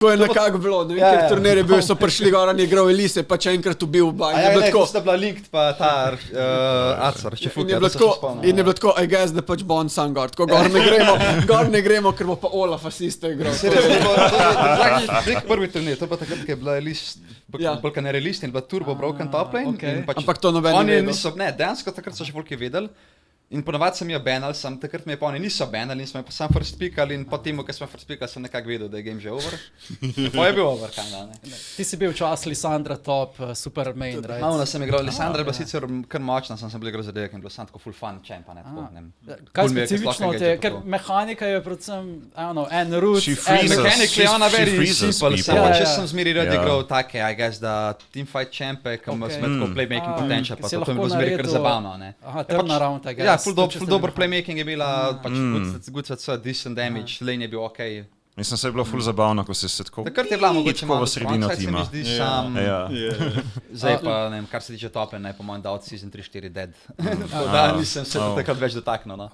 To je nekako bilo, ne vem, ker turnir je bil, so prišli gor, on je igral Elise, pa če enkrat ubil oba. A ja, ne, ko sta bila linked, pa ta Acor, še In je bilo tako, I guess, da pač bo on sam gor, tako gor ne gremo, ker bo pa Olaf asiste igral. Zdaj prvi turnir, to pa takrat, ki je bila Elise, bolj ne release in bila Turbo Broken Top Lane. Ampak to noben ne vedel. Ne, dejansko takrat so še volki vedeli. In ponovadi sem jo banal, takrat me je pa oni niso banali in smo jo pa sam first pickali in po temu, ko smo first pickali, sem nekako vedel, da je game že over. Pa je bil over, kaj ne. Ti si bil včasih Lisandra top, super main, right? Malo sem igral, Lisandra je bila sicer kar močna, sem bil igral zadevek in bilo sem tako full fun champ, pa ne tako, ne. Kaj specifično te, ker mehanika je predvsem, en root, mechanik je ona very simple, samo če sem zmeri rad igral take, I guess, da teamfight champe, kam smo tako playmaking potential, pa to mi bilo zmeri kar zabavno, ne. Aha, turnaround, I guess. Full dober playmaking je bila, pač good decent damage, lane je bil okej. Mislim, se je bilo ful zabavno, ko si se tako takrat je bila mogoče malo v sredino tima. Zdaj pa, ne vem, kar se tiče tope, naj po mojem da od season 3-4 dead. Da, nisem se takrat več dotaknil, no.